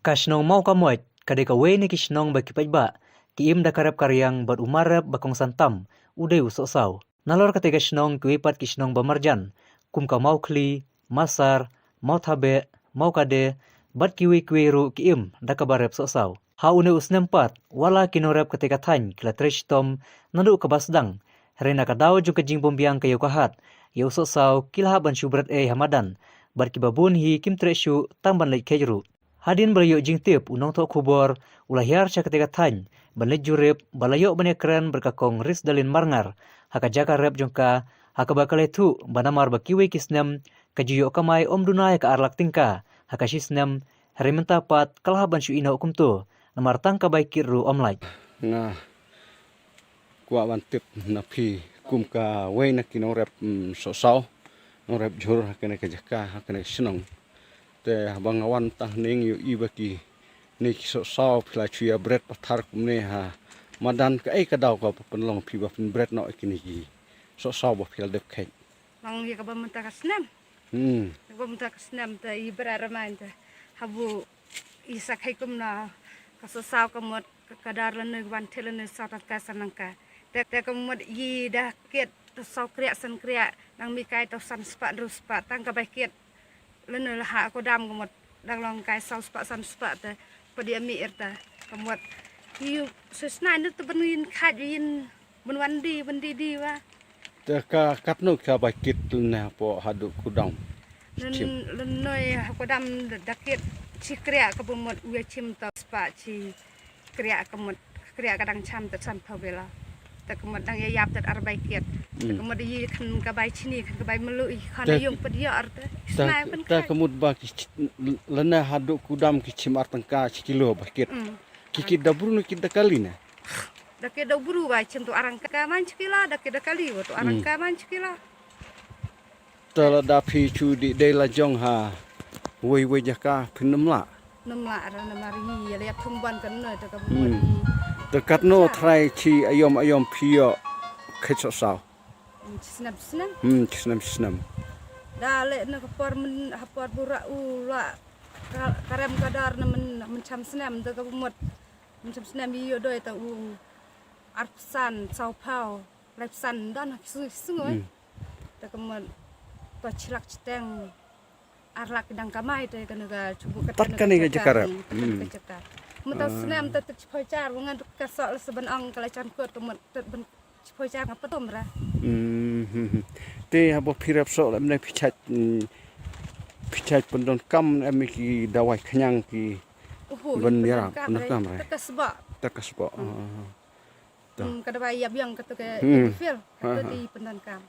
Ka shnong mau ka moit, kade ka we ni ki shnong ba ki ba, ki im da karap karyang bat umarap bakong santam, uday usok saw. Nalor ka tega shnong ki wepat ki shnong ba marjan, kum ka mau kli, masar, mau tabe, mau kade, bat ki we ru ki im da ka barep sok saw. Ha une usnempat, wala kinorep ka tega tany, kila tresh tom, nandu ka basdang, herena ka daw jung ka jing bombiang kayo kahat, ya usok saw, kilhaban syubrat hamadan, bat ki babun hi kim treshu tamban lay kejru. Hadin balayo jing tip unong tok kubor ulahiar cha ketika tany banle jurip balayo bane keren berkakong ris dalin marngar haka jaka rep jongka haka bakale tu banamar bakiwe kisnem kajiyo kamai om dunai ka arlak tingka haka shisnem harimenta pat kalhaban syu ina hukum tu namar tangka baikir ru omlai nga kwa bantip na phi kum ka we na kino rep so saw no rep jur hakane ka jaka hakane shnong te bangawan tah ning yu ibaki ni so saw phla chuya bread pathar kumne ha madan ka ka daw ka penlong phi ba bread no ikini gi so saw ba phil dep khay mang ya ka ba menta ka snam ba menta ka snam ta i brara man ta habu isa khay kum na ka so saw ka mot ka dar lan ne wan thel ne sa ta ka sanangka te ka mot yi da ket to saw kriya san kriya nang mi kai to san spa ru spa tang ka ba ket lene lah aku dam kemot dang long kai sau spa san spa te padi ami erta kemot hiu sesna itu benuin khain benwandi bendi di wa te ka katno ka ba kit na po hadu kudam len noi aku dam dakit cikria ke bemot we chim ta spa ci kriya kemot kriya kadang cham te san pawela te kemot dang ya yap te arbai kiet kemot yi kan ka bai chini kan ka bai melu kan yung pedia arte ta kemut ba ki lena hadu kudam ki chimar tangka kilo ba kit ki dabru no ki dakali na dake dabru ba chim tu arang ka man chikila dake dakali tu arang ka man chikila tala da phi chu di de la jong ha we jaka phinamla namla ara namari ya liap thumban kan no ta ka bumot te katno thrai chi ayom phio khetso saw snam dale na kapor men hapor bura ula karem kadar na men cham snam ta ka bumot men cham snam yo doi ta u arpsan sau pau lepsan dan sungoi ta ka mon pa chilak citeng arlak dang kamai te kan ga cubu tat kan ga jakarap mata snam ta chpoi char ngan ka so seben ang kala chan ko to mot ben chpoi char ngap tom ra te habo phirap so lam ne phichat pendon kam amiki dawai khanyang ki ben ya pendon kam ra takasba kada bai yab yang ka to ke fil to di pendon kam